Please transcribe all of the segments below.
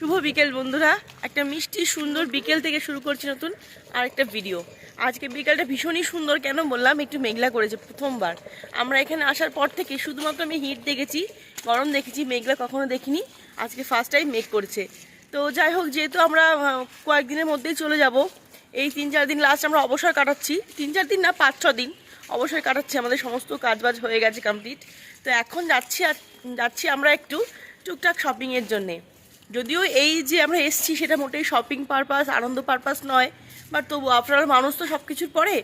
শুভ বিকেল বন্ধুরা, একটা মিষ্টি সুন্দর বিকেল থেকে শুরু করছি নতুন আর একটা ভিডিও। আজকে বিকেলটা ভীষণই সুন্দর। কেন বললাম, একটু মেঘলা করেছে প্রথমবার। আমরা এখানে আসার পর থেকে শুধুমাত্র আমি হিট দেখেছি, গরম দেখেছি, মেঘলা কখনো দেখিনি। আজকে ফার্স্ট টাইম মেঘ করছে। তো যাই হোক, যেহেতু আমরা কয়েকদিনের মধ্যেই চলে যাব, এই 3-4 দিন লাস্ট আমরা অবসর কাটাচ্ছি। 3-4 দিন না, 5-6 দিন অবসর কাটাচ্ছি। আমাদের সমস্ত কাজবাজ হয়ে গেছে কমপ্লিট। তো এখন যাচ্ছি আমরা একটু টুকটাক শপিংয়ের জন্যে। যদিও এই যে আমরা এসছি সেটা মোটেই শপিং পারপাস, আনন্দ পারপাস নয়, বাট তবু আপনারা মানুষ তো সব কিছুর পরে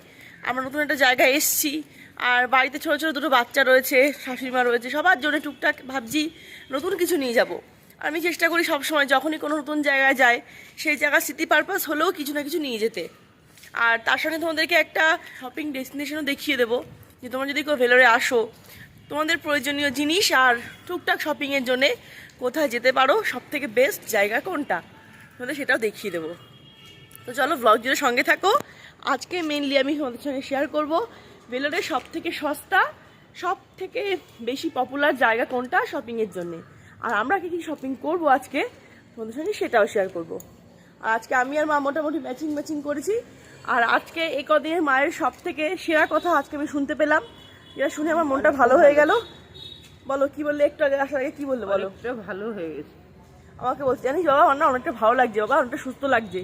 আমরা নতুন একটা জায়গায় এসছি। আর বাড়িতে ছোটো ছোটো দুটো বাচ্চা রয়েছে, শাশুড়িমা রয়েছে, সবার জন্য টুকটাক ভাবছি নতুন কিছু নিয়ে যাব। আমি চেষ্টা করি সবসময় যখনই কোনো নতুন জায়গায় যাই, সেই জায়গার স্মৃতি পারপাস হলেও কিছু না কিছু নিয়ে যেতে। আর তার সঙ্গে তোমাদেরকে একটা শপিং ডেস্টিনেশনও দেখিয়ে দেবো, যে তোমরা যদি কেউ ভেলোরে আসো, তোমাদের প্রয়োজনীয় জিনিস আর টুকটাক শপিংয়ের জন্যে কোথায় যেতে পারো, সব থেকে বেস্ট জায়গা কোনটা, তোমাদের সেটাও দেখিয়ে দেবো। তো চলো, ব্লগ জুড়ে সঙ্গে থাকো। আজকে মেনলি আমি তোমাদের সঙ্গে শেয়ার করব ভেলোরের সব থেকে সস্তা, সব থেকে বেশি পপুলার জায়গা কোনটা শপিংয়ের জন্যে, আর আমরা কী কী শপিং করবো আজকে তোমাদের সঙ্গে সেটাও শেয়ার করব। আর আজকে আমি আর মা মোটামুটি ম্যাচিং করেছি। আর আজকে এই কদিনের মায়ের সব থেকে সেরা কথা আজকে আমি শুনতে পেলাম, যেটা শুনে আমার মনটা ভালো হয়ে গেল। বলো, কি বললে? একটু আগে আসার আগে কি বললে বলো? ভালো হয়ে গেছে। আমাকে বলছে, জানিস বাবা, আমার না অনেকটা ভালো লাগছে বাবা, অনেকটা সুস্থ লাগছে।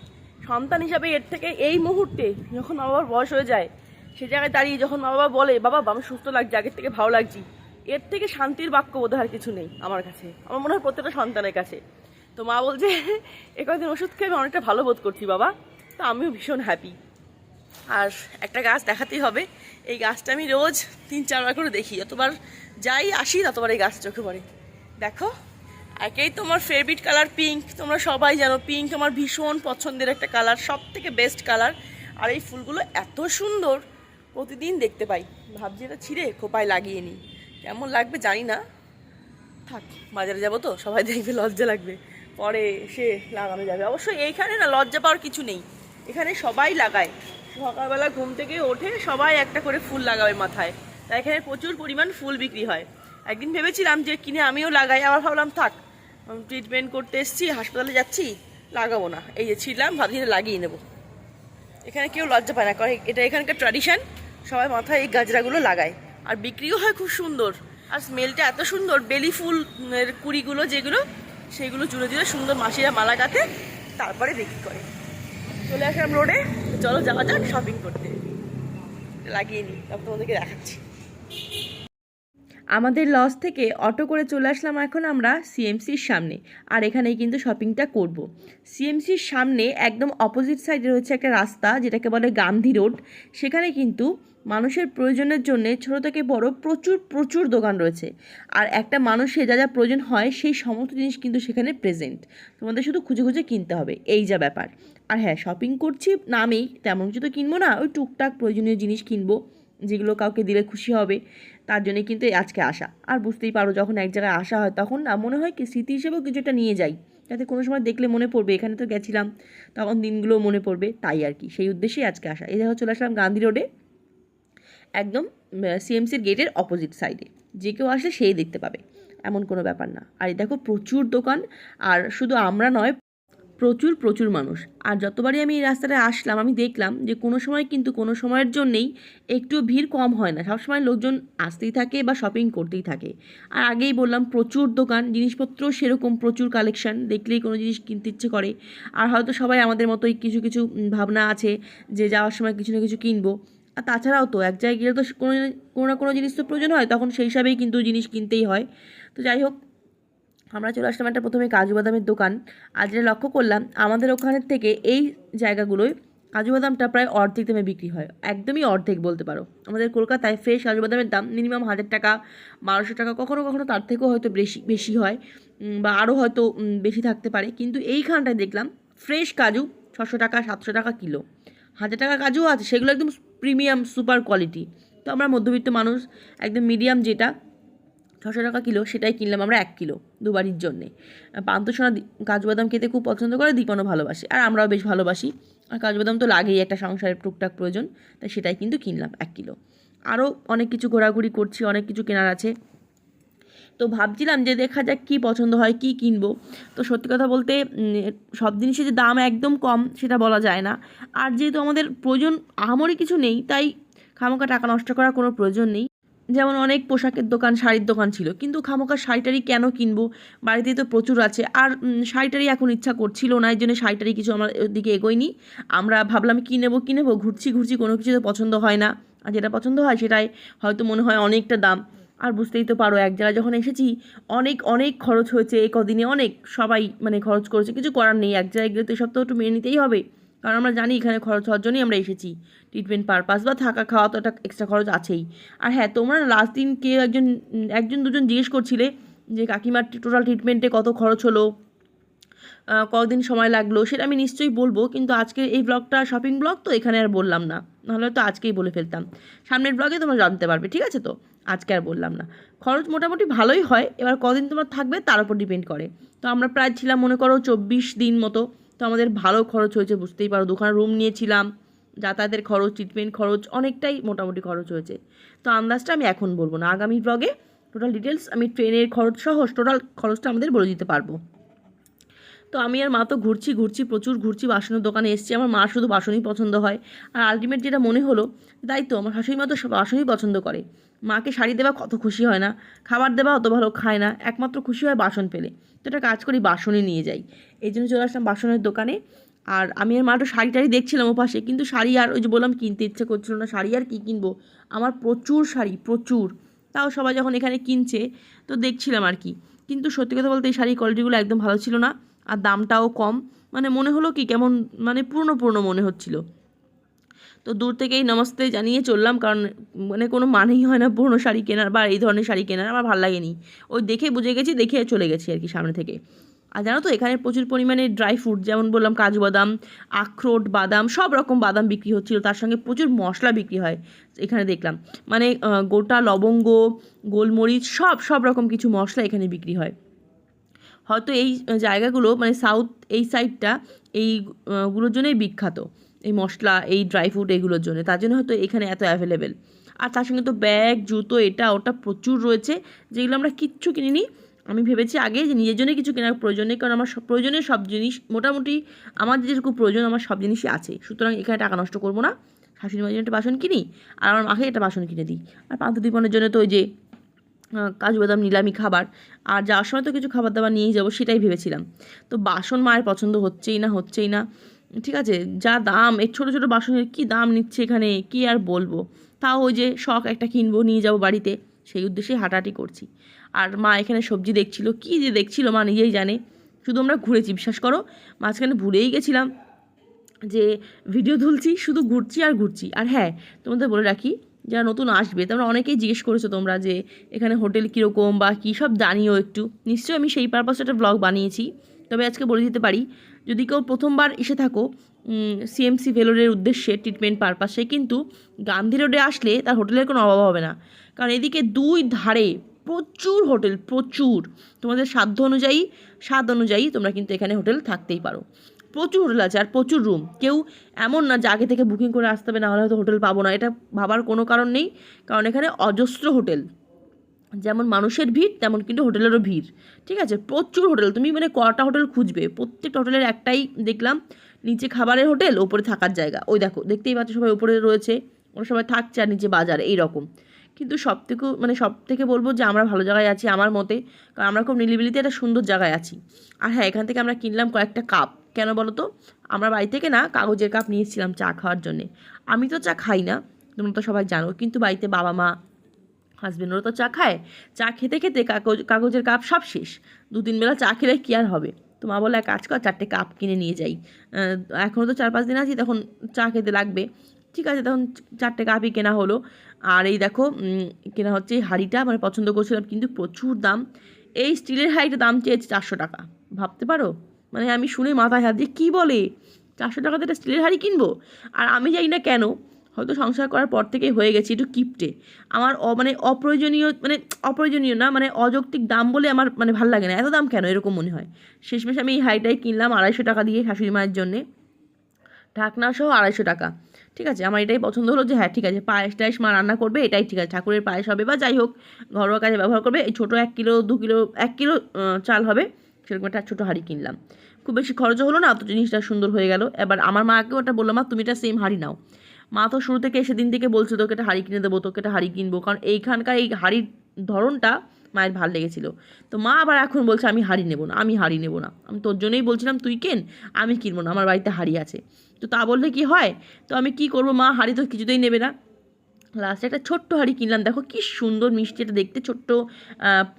সন্তান হিসাবে এর থেকে এই মুহূর্তে যখন মা বাবার বয়স হয়ে যায়, সে জায়গায় দাঁড়িয়ে যখন মা বাবা বলে বাবা আমি সুস্থ লাগছে, আগের থেকে ভালো লাগছি, এর থেকে শান্তির বাক্য বোধ আর কিছু নেই আমার কাছে, আমার মনে হয় প্রত্যেকটা সন্তানের কাছে। তো মা বলছে এ কয়েকদিন ওষুধ খেয়ে আমি অনেকটা ভালো বোধ করছি বাবা। তো আমিও ভীষণ হ্যাপি। আর একটা গাছ দেখাতেই হবে, এই গাছটা আমি রোজ 3-4 বার করে দেখি, যতবার যাই আসি ততবার এই গাছ চোখে পড়ে। দেখো, একেই তোমার ফেভারিট কালার পিঙ্ক, তোমরা সবাই জানো পিঙ্ক আমার ভীষণ পছন্দের একটা কালার, সব থেকে বেস্ট কালার। আর এই ফুলগুলো এত সুন্দর, প্রতিদিন দেখতে পাই। ভাবছি এটা ছিঁড়ে খোপায় লাগিয়ে নিই, কেমন লাগবে জানি না। থাক, বাজারে যাবো তো, সবাই দেখবে, লজ্জা লাগবে, পরে সে লাগানো যাবে। অবশ্যই এইখানে না লজ্জা পাওয়ার কিছু নেই, এখানে সবাই লাগায়। সকালবেলা ঘুম থেকে ওঠে সবাই একটা করে ফুল লাগাবে মাথায়, তাই এখানে প্রচুর পরিমাণ ফুল বিক্রি হয়। একদিন ভেবেছিলাম যে কিনে আমিও লাগাই, আবার ভাবলাম থাক, ট্রিটমেন্ট করতে এসেছি, হাসপাতালে যাচ্ছি, লাগাবো না। এই যে ছিলাম, ভাবছি লাগিয়ে নেবো। এখানে কেউ লজ্জা পায় না, কারণ এটা এখানকার ট্র্যাডিশন, সবাই মাথায় এই গাজরাগুলো লাগায়। আর বিক্রিও হয় খুব সুন্দর, আর স্মেলটা এত সুন্দর। বেলি ফুলের কুড়িগুলো যেগুলো, সেগুলো জুড়ে জুড়ে সুন্দর মাসিরা মালা গাঁথে, তারপরে বিক্রি করে। চলে আসলাম রোডে, চলো যাওয়া যাক শপিং করতে। লাগিয়ে নিই, তারপর তোমাদেরকে দেখাচ্ছি। আমাদের লজ থেকে অটো করে চলে আসলাম এখন আমরা সিএমসির সামনে, আর এখানেই কিন্তু শপিংটা করব। সিএমসির সামনে একদম অপোজিট সাইডে রয়েছে একটা রাস্তা, যেটাকে বলে গান্ধী রোড। সেখানে কিন্তু মানুষের প্রয়োজনের জন্য ছোট থেকে বড় প্রচুর প্রচুর দোকান রয়েছে। আর একটা মানুষের যা যা প্রয়োজন হয় সেই সমস্ত জিনিস কিন্তু সেখানে প্রেজেন্ট, তোমাদের শুধু খুঁজে খুঁজে কিনতে হবে, এই যা ব্যাপার। আর হ্যাঁ, শপিং করছি নামেই, তেমন কিছু তো কিনবো না, ওই টুকটাক প্রয়োজনীয় জিনিস কিনবো, যেগুলো কাউকে দিলে খুশি হবে, তার জন্যই কিন্তু আজকে আসা। আর বুঝতেই পারো, যখন এক জায়গায় আসা হয় তখন না মনে হয় কি স্মৃতি হিসেবেও কিছুটা নিয়ে যাই, যাতে কোনো সময় দেখলে মনে পড়বে এখানে তো গেছিলাম, তখন দিনগুলো মনে পড়বে, তাই আর কি, সেই উদ্দেশ্যেই আজকে আসা। এই দেখো চলে আসলাম গান্ধী রোডে, একদম সিএমসির গেটের অপোজিট সাইডে। যে কেউ আসলে সেই দেখতে পাবে, এমন কোনো ব্যাপার না। আর এই দেখো প্রচুর দোকান, আর শুধু আমরা নয়, প্রচুর প্রচুর মানুষ। আর যতবারই আমি এই রাস্তাটায় আসলাম, আমি দেখলাম যে কোনো সময় কিন্তু কোনো সময়ের জন্যেই একটু ভিড় কম হয় না, সবসময় লোকজন আসতেই থাকে বা শপিং করতেই থাকে। আর আগেই বললাম প্রচুর দোকান, জিনিসপত্র সেরকম প্রচুর কালেকশন, দেখলেই কোনো জিনিস কিনতে ইচ্ছে করে। আর হয়তো সবাই আমাদের মতোই কিছু কিছু ভাবনা আছে যে যাওয়ার সময় কিছু না কিছু কিনবো। আর তাছাড়াও তো এক জায়গায় গেলে তো কোনো না কোনো জিনিস তো প্রয়োজন হয়, তখন সেই হিসাবেই কিন্তু জিনিস কিনতেই হয়। তো যাই হোক, আমরা চলে আসলাম একটা প্রথমে কাজু বাদামের দোকান। আজ যেটা লক্ষ্য করলাম, আমাদের ওখানের থেকে এই জায়গাগুলোয় কাজু বাদামটা প্রায় অর্ধেক দামে বিক্রি হয়, একদমই অর্ধেক বলতে পারো। আমাদের কলকাতায় ফ্রেশ কাজু বাদামের দাম মিনিমাম 1000 টাকা, 1200 টাকা, কখনো কখনো তার থেকেও হয়তো বেশি বেশি হয়, বা আরও হয়তো বেশি থাকতে পারে। কিন্তু এইখানটায় দেখলাম ফ্রেশ কাজু 600 টাকা, 700 টাকা কিলো। 1000 টাকা কাজুও আছে, সেগুলো একদম প্রিমিয়াম সুপার কোয়ালিটি। তো আমরা মধ্যবিত্ত মানুষ, একদম মিডিয়াম যেটা 600 টাকা কিলো, সেটাই কিনলাম আমরা 1 কিলো দুবারির জন্যে। পান্তুসোনা কাজু বাদাম খেতে খুব পছন্দ করে, দীপনও ভালোবাসে, আর আমরাও বেশ ভালোবাসি। আর কাজু বাদাম তো লাগেই, একটা সংসারের টুকটাক প্রয়োজন, তাই সেটাই কিন্তু কিনলাম 1 কিলো। আরও অনেক কিছু ঘোরাঘুরি করছি, অনেক কিছু কেনার আছে। তো ভাবছিলাম যে দেখা যাক কী পছন্দ হয়, কী কিনবো। তো সত্যি কথা বলতে সব জিনিসের যে দাম একদম কম সেটা বলা যায় না। আর যেহেতু আমাদের প্রয়োজন আহামরি কিছু নেই, তাই খামোকা টাকা নষ্ট করার কোনো প্রয়োজন নেই। যেমন অনেক পোশাকের দোকান, শাড়ির দোকান ছিল, কিন্তু খামোকা শাড়িটারি কেন কিনবো, বাড়িতেই তো প্রচুর আছে। আর শাড়িটারি এখন ইচ্ছা করছিল না, এই জন্য শাড়িটারি কিছু আমার দিকে এগোয়নি। আমরা ভাবলাম কী নেবো, ঘুরছি কোনো কিছু তো পছন্দ হয় না। আর যেটা পছন্দ হয় সেটাই হয়তো মনে হয় অনেকটা দাম। আর বুঝতেই তো পারো, এক জায়গায় যখন এসেছি অনেক অনেক খরচ হয়েছে এই কদিনে, অনেক সবাই মানে খরচ করেছে, কিছু করার নেই। এক জায়গায় গেলে তো এসব তো একটু মেনে নিতেই হবে, কারণ আমরা জানি এখানে খরচ হওয়ার জন্যই আমরা এসেছি। ট্রিটমেন্ট পারপাস বা থাকা খাওয়া তো একটা এক্সট্রা খরচ আছেই। আর হ্যাঁ, তোমরা লাস্ট দিন কেউ একজন দুজন জিজ্ঞেস করছিলে যে কাকিমার টোটাল ট্রিটমেন্টে কত খরচ হলো, কদিন সময় লাগলো, সেটা আমি নিশ্চয়ই বলবো। কিন্তু আজকে এই ব্লগটা শপিং ব্লগ, তো এখানে আর বললাম না, নাহলে তো আজকেই বলে ফেলতাম। সামনের ব্লগে তোমরা জানতে পারবে, ঠিক আছে? তো আজকে আর বললাম না। খরচ মোটামুটি ভালোই হয়, এবার কদিন তোমার থাকবে তার উপর ডিপেন্ড করে। তো আমরা প্রায় ছিলাম মনে করো 24 দিন মতো। তো আমাদের ভালো খরচ হয়েছে, বুঝতেই পারো। দোকানে রুম নিয়েছিলাম, যাতায়াতের খরচ, ট্রিটমেন্ট খরচ, অনেকটাই মোটামুটি খরচ হয়েছে। তো আন্দাজটা আমি এখন বলবো না, আগামী ব্লগে টোটাল ডিটেলস আমি ট্রেনের খরচ সহ টোটাল খরচটা আমাদের বলে দিতে পারবো। তো আমি আর মা তো ঘুরছি প্রচুর ঘুরছি, বাসনের দোকানে এসেছি। আমার মা শুধু বাসনই পছন্দ হয়। আর আলটিমেট যেটা মনে হলো, তাই তো আমার শাশুড়ি মা তো বাসনই পছন্দ করে। মাকে শাড়ি দেওয়া কত খুশি হয় না, খাবার দেওয়া অত ভালো খায় না, একমাত্র খুশি হয় বাসন পেলে। তো একটা কাজ করি, বাসনই নিয়ে যাই। এই জন্য চলে আসলাম বাসনের দোকানে। আর আমি আর মা তো শাড়ি টাড়ি দেখছিলাম ওপাশে, কিন্তু শাড়ি আর ওই যে বললাম কিনতে ইচ্ছে করছিল না। শাড়ি আর কী কিনবো, আমার প্রচুর শাড়ি, প্রচুর। তাও সবাই যখন এখানে কিনছে তো দেখছিলাম আর কি। কিন্তু সত্যি কথা বলতে এই শাড়ির কোয়ালিটিগুলো একদম ভালো ছিল না, আর দামটাও কম। মানে মনে হলো কি কেমন, মানে পুরনো পুরনো মনে হচ্ছিল। তো দূর থেকেই নমস্তে জানিয়ে চললাম, কারণ মানে কোনো মানেই হয় না পুরনো শাড়ি কেনার বা এই ধরনের শাড়ি কেনার, আমার ভালো লাগেনি। ওই দেখে বুঝে গেছি, দেখে চলে গেছি আর কি সামনে থেকে। আর জানো তো এখানে প্রচুর পরিমাণে ড্রাই ফ্রুট, যেমন বললাম কাজু বাদাম, আখরোট, বাদাম, সব রকম বাদাম বিক্রি হচ্ছিল। তার সঙ্গে প্রচুর মশলা বিক্রি হয় এখানে দেখলাম। মানে গোটা লবঙ্গ, গোলমরিচ, সব রকম কিছু মশলা এখানে বিক্রি হয়। হয়তো এই জায়গাগুলো মানে সাউথ এই সাইডটা এইগুলোর জন্যই বিখ্যাত, এই মশলা, এই ড্রাই ফ্রুট এগুলোর জন্য। তার জন্য হয়তো এখানে এত অ্যাভেলেবেল। আর তার সঙ্গে তো ব্যাগ, জুতো, এটা ওটা প্রচুর রয়েছে, যেগুলো আমরা কিচ্ছু কিনিনি। আমি ভেবেছি আগে যে নিজের জন্যই কিছু কেনার প্রয়োজন নেই, কারণ আমার প্রয়োজনীয় সব জিনিস মোটামুটি আমার যেটুকু প্রয়োজন আমার সব জিনিসই আছে। সুতরাং এখানে টাকা নষ্ট করবো না। শাশুড়ি মায়ের জন্য একটা বাসন কিনি, আর আমার মাকে একটা বাসন কিনে দিই। আর পান্তুদীপনের জন্য তো ওই যে কাজু বাদাম নিলামি খাবার, আর যাওয়ার সময় তো কিছু খাবার দাবার নিয়েই যাবো, সেটাই ভেবেছিলাম। তো বাসন মায়ের পছন্দ হচ্ছেই না। ঠিক আছে, যা দাম, এই ছোটো ছোটো বাসনের কী দাম নিচ্ছে এখানে, কী আর বলবো। তাও ওই যে শখ একটা কিনবো, নিয়ে যাবো বাড়িতে, সেই উদ্দেশ্যেই হাঁটাহাঁটি করছি। আর মা এখানে সবজি দেখছিল, কী যে দেখছিল মা নিজেই জানে। শুধু আমরা ঘুরেছি, বিশ্বাস করো, মাঝখানে ভুলেই গেছিলাম যে ভিডিও তুলছি, শুধু ঘুরছি। আর হ্যাঁ, তোমাদের বলে রাখি, যারা নতুন আসবে তোমরা অনেকেই জিজ্ঞেস করেছো তোমরা যে এখানে হোটেল কীরকম বা কী, সব জানিও একটু। নিশ্চয়ই আমি সেই পারপাসে একটা ব্লগ বানিয়েছি। তবে আজকে বলে দিতে পারি, যদি কেউ প্রথমবার এসে থাকো সিএমসি ভেলোরের উদ্দেশ্যে ট্রিটমেন্ট পারপাসে, কিন্তু গান্ধী রোডে আসলে তার হোটেলের কোনো অভাব হবে না। কারণ এদিকে দুই ধারে প্রচুর হোটেল, প্রচুর। তোমাদের স্বাদ অনুযায়ী তোমরা কিন্তু এখানে হোটেল থাকতেই পারো। প্রচুর হোটেল আছে আর প্রচুর রুম। কেউ এমন না যে আগে থেকে বুকিং করে আসতে হবে, না হলে হয়তো হোটেল পাবো না, এটা ভাবার কোনো কারণ নেই। কারণ এখানে অজস্র হোটেল, যেমন মানুষের ভিড় তেমন কিন্তু হোটেলেরও ভিড়। ঠিক আছে, প্রচুর হোটেল। তুমি মানে কটা হোটেল খুঁজবে, প্রত্যেকটা হোটেলের একটাই দেখলাম, নিচে খাবারের হোটেল, ওপরে থাকার জায়গা। ওই দেখো, দেখতেই পাচ্ছ সবাই উপরে রয়েছে, ওরা সবাই থাকছে, আর নিচে বাজার, এই রকম। কিন্তু সব থেকে বলবো যে আমরা ভালো জায়গায় আছি আমার মতে, কারণ আমরা খুব নিরিবিলিতে একটা সুন্দর জায়গায় আছি। আর হ্যাঁ, এখান থেকে আমরা কিনলাম কয়েকটা কাপ। কেন বলো তো? আমরা বাড়ি থেকে না কাগজের কাপ নিয়ে এসেছিলাম চা খাওয়ার জন্যে। আমি তো চা খাই না, তোমরা তো সবাই জানো, কিন্তু বাড়িতে বাবা মা, হাজবেন্ডরা তো চা খায়। চা খেতে খেতে কাগজের কাপ সব শেষ। 2-3 বেলা চা খেলে কী আর হবে। তো মা বলে, এক কাজ কর, 4টে কাপ কিনে নিয়ে যাই। এখনও তো 4-5 দিন আছি, তখন চা খেতে লাগবে। ঠিক আছে, তখন 4টে কাপই কেনা হলো। আর এই দেখো কেনা হচ্ছে এই হাঁড়িটা, মানে পছন্দ করছিলাম, কিন্তু প্রচুর দাম। এই স্টিলের হাঁড়িটার দাম চেয়েছে 400 টাকা। ভাবতে পারো, মানে আমি শুনে মাথায় হাত দিয়ে, কী বলে 400 টাকাতে একটা স্টিলের হাঁড়ি কিনবো? আর আমি জানি না কেন, হয়তো সংসার করার পর থেকেই হয়ে গেছি একটু কিপটে। আমার অপ্রয়োজনীয় না, মানে অযৌক্তিক দাম বলে আমার মানে ভালো লাগে না, এত দাম কেন এরকম মনে হয়। শেষমেশ আমি এই হাঁড়িটাই কিনলাম 250 টাকা দিয়ে শাশুড়ি মায়ের জন্যে। ঢাকনা সহ 250 টাকা। ঠিক আছে, আমার এটাই পছন্দ হলো যে হ্যাঁ ঠিক আছে, পায়েস টায়েস মা রান্না করবে, এটাই ঠিক আছে, ঠাকুরের পায়েস হবে বা যাই হোক ঘরোয়া কাজে ব্যবহার করবে। এই ছোটো 1 কিলো 2 কিলো 1 কিলো চাল হবে, সেরকম একটা ছোটো হাঁড়ি কিনলাম। খুব বেশি খরচও হলো না, তো জিনিসটা সুন্দর হয়ে গেল। এবার আমার মাকেও ওটা বললাম, মা তুমি এটা সেম হাঁড়ি নাও। মা তো শুরু থেকে সেদিন থেকে বলছে তোকে একটা হাঁড়ি কিনে দেবো, তোকে একটা হাঁড়ি কিনবো, কারণ এইখানকার এই হাঁড়ির ধরনটা মায়ের ভালো লেগেছিল। তো মা আবার এখন বলছে আমি হাঁড়ি নেবো না, আমি হাঁড়ি নেবো না। আমি তোর জন্যই বলছিলাম তুই কেন, আমি কিনবো না, আমার বাড়িতে হাঁড়ি আছে। তো তা বললে কি হয়, তো আমি কি করবো, মা হাঁড়ি তো কিছুতেই নেবে না। লাস্টে একটা ছোট্ট হাঁড়ি কিনলাম, দেখো কি সুন্দর মিষ্টি, এটা দেখতে ছোট্ট,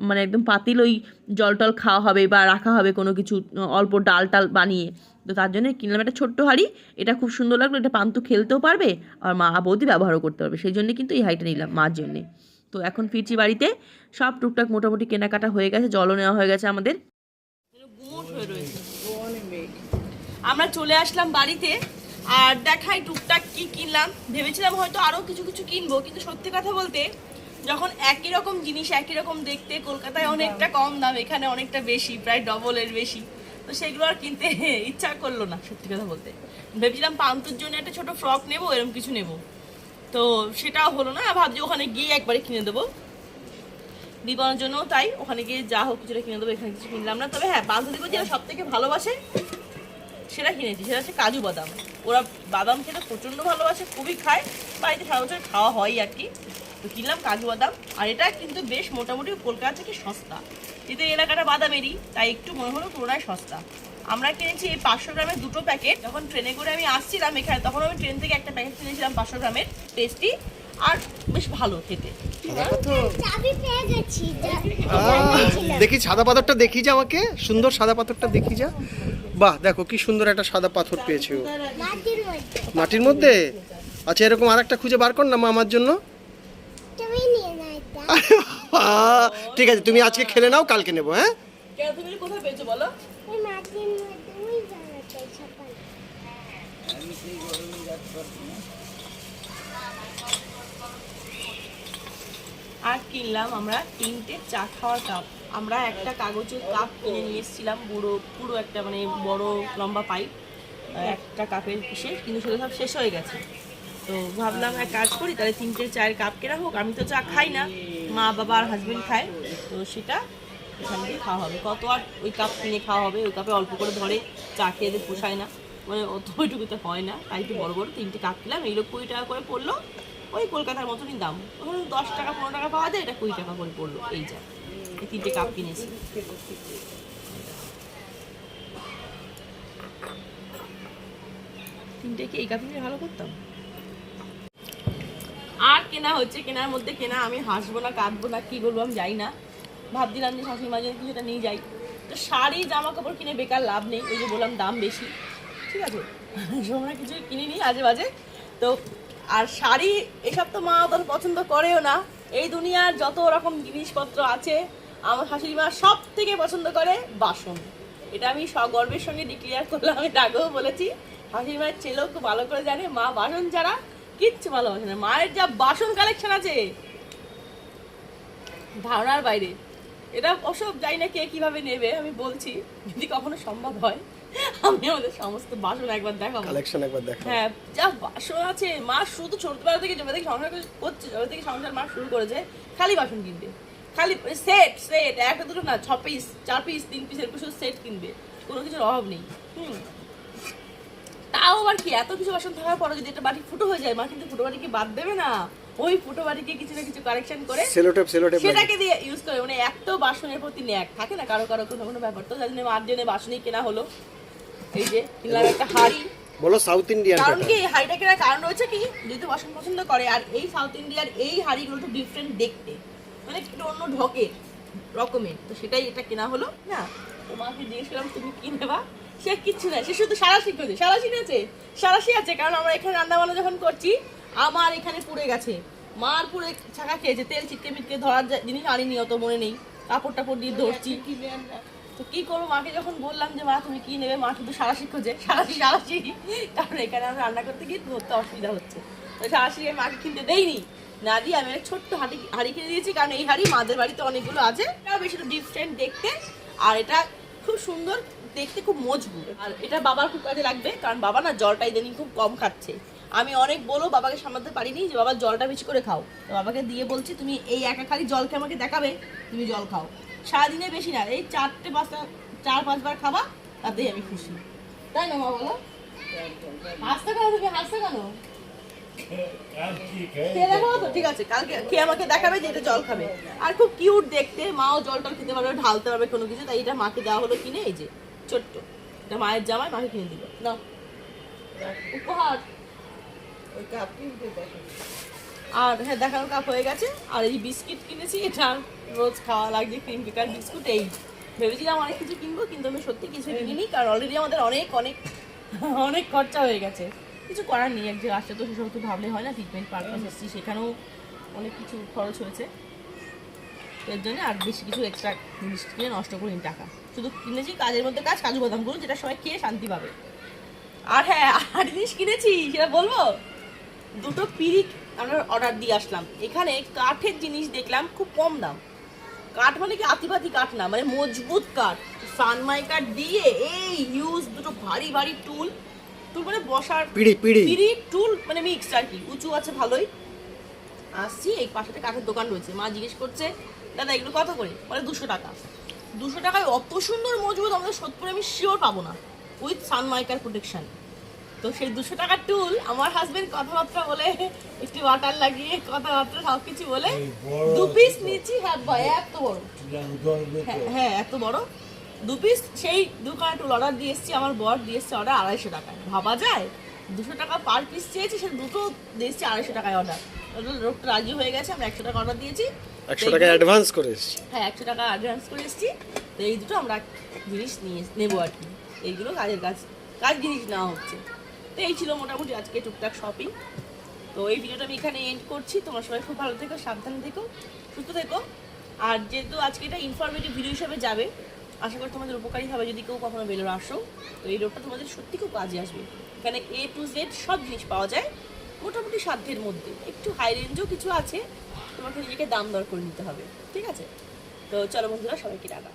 মানে একদম পাতিল, ওই জল টল খাওয়া হবে বা রাখা হবে কোনো কিছু, অল্প ডাল টাল বানিয়ে। তো তার জন্য কিনলাম একটা ছোট্ট হাঁড়ি। এটা খুব সুন্দর লাগলো, এটা পান্তু খেলতেও পারবে আর মা বৌদি ব্যবহারও করতে পারবে, সেই জন্যে কিন্তু এই হাঁড়িটা নিলাম মার জন্যে। তো এখন ফিরছি বাড়িতে, সব টুকটাক মোটামুটি কেনাকাটা হয়ে গেছে, জলও নেওয়া হয়ে গেছে আমাদের। গুমোট হয়ে রয়েছে। আমরা চলে আসলাম বাড়িতে, আর দেখাই টুকটাক কি কিনলাম। ভেবেছিলাম হয়তো আরো কিছু কিছু কিনবো, কিন্তু সত্যি কথা বলতে যখন একই রকম জিনিস একই রকম দেখতে, কলকাতায় অনেকটা কম দাম, এখানে অনেকটা বেশি, প্রায় ডবলের বেশি, তো সেগুলো আর কিনতে ইচ্ছা করলো না সত্যি কথা বলতে। ভেবেছিলাম পান্তুর জন্য একটা ছোট ফ্রক নেবো, এরকম কিছু নেবো, তো সেটাও হলো না। ভাবছি ওখানে গিয়ে একবারে কিনে দেবো, দীপানোর জন্য তাই ওখানে গিয়ে যা হোক কিছুটা কিনে দেবো, এখানে কিছু কিনলাম না। তবে হ্যাঁ, বান্ধবীকে যেটা সব থেকে ভালোবাসে সেটা কিনেছি, সেটা হচ্ছে কাজু বাদাম। ওরা বাদাম খেতে প্রচণ্ড ভালোবাসে, খুবই খায়, বাড়িতে সারা বছর খাওয়া হয় আর কি। তো কিনলাম কাজু বাদাম, আর এটা কিন্তু বেশ মোটামুটি কলকাতা থেকে সস্তা, যেহেতু এই এলাকাটা বাদামেরই তাই একটু মনে হলো তুলনায় সস্তা। আমরা কিনেছি এই 500 গ্রামের 2টো প্যাকেট। যখন ট্রেনে করে আমি আসছিলাম এখানে, তখন আমি ট্রেন থেকে একটা প্যাকেট কিনেছিলাম 500 গ্রামের, টেস্টি আর বেশ ভালো খেতে। দেখি সাদা পাথরটা, দেখি যা আমাকে, সুন্দর সাদা পাথরটা দেখি যা। বাহ, দেখো কি সুন্দর একটা সাদা পাথর পেয়েছে ও মাটির মধ্যে। আচ্ছা, এরকম আর একটা খুঁজে বার কর না মা আমার জন্য। ঠিক আছে, তুমি আজকে খেলে নাও, কালকে নেবো। হ্যাঁ, তুমি কোথায় পেয়েছো বলো? আর কিনলাম আমরা 3টে চা খাওয়ার কাপ। আমরা একটা কাগজের কাপ কিনে নিয়ে এসেছিলাম, পুরো একটা মানে বড় লম্বা পাইপ, একটা কাপের পিসে, কিন্তু সেটা সব শেষ হয়ে গেছে। তো ভাবলাম এক কাজ করি, তাহলে 3টে চায়ের কাপ কেনা হোক। আমি তো চা খাই না, মা বাবা আর হাজবেন্ড খায়, তো সেটা এখান থেকে খাওয়া হবে। কত আর ওই কাপ কিনে খাওয়া হবে, ওই কাপে অল্প করে ধরে চা খেয়ে পোষায় না, মানে ওইটুকুতে হয় না, তাই একটু বড় বড় 3টে কাপ কিনলাম। এইগুলো 20 টাকা করে পড়লো, ওই কলকাতার মতনই দাম। ওখানে 10 টাকা 15 টাকা পাওয়া যায়, এটা 20 টাকা করে পড়লো। এই যা এই 3টে কাপ কিনেছি। 3টে কি এই কাপ নিয়ে ভালো করতাম। আর কেনা হচ্ছে, কেনার মধ্যে কেনা, আমি হাসবো না কাঁদবো না কি বলবো আমি জানি না। ভাবছিলাম যে শাশুড়ি মাঝে কিছুটা নিয়ে যাই, তো শাড়ি জামা কাপড় কিনে বেকার লাভ নেই, ওই যে বললাম দাম বেশি, ঠিক আছে, আমরা কিছু কিনে নিই আজে বাজে। তো আর শাড়ি এসব তো মা অত পছন্দ করেও না। এই দুনিয়ার যত রকম জিনিসপত্র আছে, আমার শাশুড়ি মা সব থেকে পছন্দ করে বাসন। এটা আমি গর্বের সঙ্গে ডিক্লেয়ার করলাম, আমি আগেও বলেছি। শাশুড়ি মায়ের ছেলেও খুব ভালো করে জানে, মা বাসন ছাড়া কিচ্ছু ভালোবাসে না। মায়ের যা বাসন কালেকশন আছে ধারণার বাইরে। এটা ওসব জানি না কে কিভাবে নেবে, আমি বলছি যদি কখনো সম্ভব হয় আমি আমাদের সমস্ত বাসন একবার দেখাবো, কালেকশন একবার দেখো। হ্যাঁ, যা বাসন আছে। মা শুধু ছোটবেলা থেকে যবে থেকে সংসার করছে, যবে থেকে সংসার মা শুরু করেছে, খালি বাসন কিনবে, খালি সেট সেট, একটা দুটো না, 6 পিস 4 পিস 3 পিস এরকম শুধু সেট কিনবে, কোনো কিছুর অভাব নেই। তাও আবার কি, এত কিছু বাসন থাকার পরে যদি একটা বাটি ফুটো হয়ে যায়, মা কিন্তু ফুটো বাটিকে বাদ দেবে না, ওই ফুটো বাটিকে কিছু না কিছু কারেকশন করে সেলোটেপ সেটাকে দিয়ে ইউজ করে। মানে এত বাসনের প্রতি ন্যাক থাকে না কারো কারো, কোনো কোনো ব্যাপার। তো যার জন্য মার জন্য বাসনই কেনা হলো। এই যে কিনলাম একটা হাঁড়ি। বলো সাউথ ইন্ডিয়ান, কারণ কি হাঁড়িটা কেনার কারণ রয়েছে কি, যেহেতু বাসন পছন্দ করে, আর এই সাউথ ইন্ডিয়ার এই হাঁড়িগুলো একটু ডিফারেন্ট দেখতে, মানে একটু অন্য ঢকের রকমের, তো সেটাই এটা কেনা হলো। না, তোমাকে জিজ্ঞেস করলাম তুমি কি নেবা, সে কিচ্ছু না, সে শুধু সারাশি খুঁজে, সারাশি আছে। কারণ আমরা এখানে রান্না বান্না যখন করছি, আমার এখানে পুড়ে গেছে, মার পুড়ে ছাকা খেয়েছে, তেল ছিটকে মিটকে ধরার জিনিস আনিনি, অত মনে নেই, কাপড় টাপড় দিয়ে ধরছি। তো কি করবো, মাকে যখন বললাম যে মা তুমি কি নেবে, মা শুধু সারাশি খোঁজে, সারাশি, কারণ এখানে আমরা রান্না করতে গিয়ে ধরতে অসুবিধা হচ্ছে। তো সারাশি মাকে কিনতে দেইনি, না দিয়ে আমি একটা ছোট্ট হাঁড়ি কিনে দিয়েছি, কারণ এই হাঁড়ি মাদের বাড়িতে অনেকগুলো আছে, এটা বেশি ডিফারেন্ট দেখতে, আর এটা খুব সুন্দর দেখতে খুব মজবুত। আর এটা বাবার খুব কাজে লাগবে, কারণ বাবা না জলটা ইদানিং খুব কম খাচ্ছে। আমি অনেক বলো বাবাকে সামলাতে পারিনি যে বাবা জলটা বেশি করে খাও, তো বাবাকে দিয়ে বলছি তুমি এই একা খালি জলকে আমাকে দেখাবে, তুমি জল খাও সারাদিনে, বেশি না, এই 4-5 বার খাবা, তাতেই আমি খুশি। তাই না মা বলো? হাসতে কেন তুমি, হাসতে কেন? খেয়ে দেখাবো তো, ঠিক আছে, কালকে খেয়ে আমাকে দেখাবে যে এটা জল খাবে। আর খুব কিউট দেখতে, মাও জল টল খেতে পারবে, ঢালতে পারবে কোনো কিছু, তাই এটা মাকে দেওয়া হলো কিনে। এই যে ছোট্ট, এটা মায়ের জামাই, মাকে কিনে দিল না উপহার। আর হ্যাঁ, দেখানোর কাপ হয়ে গেছে। আর এই বিস্কিট কিনেছি, এটা রোজ খাওয়া লাগছে, ক্রিম কেকার বিস্কুট। এই ভেবেছিলাম অনেক কিছু কিনবো, কিন্তু আমি সত্যি কিছু কিনিনি, কারণ অলরেডি আমাদের অনেক অনেক অনেক খরচা হয়ে গেছে। কিছু করার নেই, এক জায়গায় আসলে তো সেসব তো ভাবলে হয় না, ট্রিটমেন্ট পারপাস এসেছি, সেখানেও অনেক কিছু খরচ হয়েছে, এর জন্য আর বেশি কিছু এক্সট্রা জিনিস কিনে নষ্ট করিনি টাকা। শুধু কিনেছি কাজের মধ্যে কাজ, কাজু বাদামগুলো, যেটা সবাই খেয়ে শান্তি পাবে। আর হ্যাঁ, আর জিনিস কিনেছি সেটা বলবো, 2টো পিরিক আমরা অর্ডার দিয়ে আসলাম। এখানে কাঠের জিনিস দেখলাম খুব কম দাম। কাঠ মানে কি আতিপাতি কাঠ না, মানে মজবুত কাঠ, সানমাইকার দিয়ে এই ইউজ 2টো ভারী ভারী টুল মানে বসার পিড়ি টুল, মানে মিক্সড আর কি, উঁচু আছে ভালোই। আসছি, এই পাশে কাঠের দোকান রয়েছে, মা জিজ্ঞেস করছে দাদা এগুলো কত করে, বলে 200 টাকা। 200 টাকায় অত সুন্দর মজবুত আমাদের সোদপুরে আমি শিওর পাবো না, উইথ সানমাইকার প্রোটেকশন। তো সেই 200 টাকার টুল আমার হাজবেন্ড কথাবার্তা বলে, একটু ওয়াটার লাগিয়ে কথাবার্তা সব কিছু বলে 2 পিস নিচ্ছি। হ্যাঁ ভাই, এত বড়, হ্যাঁ এত বড় 2 পিস। সেই দোকানে টুল অর্ডার দিয়ে এসেছি, আমার বর দিয়ে এসছে অর্ডার 250 টাকায়। ভাবা যায়, 200 টাকা পার পিস চেয়েছি, সে দুটো দিয়েছি 250 টাকায় অর্ডার। লোকটা রাজি হয়ে গেছে, আমরা 100 টাকা অর্ডার দিয়েছি, 100 টাকা অ্যাডভান্স করে এসেছি। হ্যাঁ 100 টাকা অ্যাডভান্স করে এসেছি। তো এই দুটো আমরা জিনিস নিয়ে নেবো আর কি, এইগুলো কাজ জিনিস নেওয়া হচ্ছে। তো এই ছিল মোটামুটি আজকে টুকটাক শপিং। তো এই ভিডিওটা আমি এখানে এন্ড করছি। তোমরা সবাই খুব ভালো থেকো, সাবধানে থেকো, সুস্থ থেকো। আর যেহেতু আজকে এটা ইনফরমেটিভ ভিডিও হিসাবে যাবে, আশা করি তোমাদের উপকারী হবে। যদি কেউ কখনো বেলোর আসো, তো এই রোডটা তোমাদের সত্যি খুব কাজে আসবে। এখানে A to Z সব জিনিস পাওয়া যায় মোটামুটি সাধ্যের মধ্যে, একটু হাই রেঞ্জও কিছু আছে, তোমাকে নিজেকে দাম দর করে নিতে হবে, ঠিক আছে? তো চলো বন্ধুরা, সবাইকে টাটা।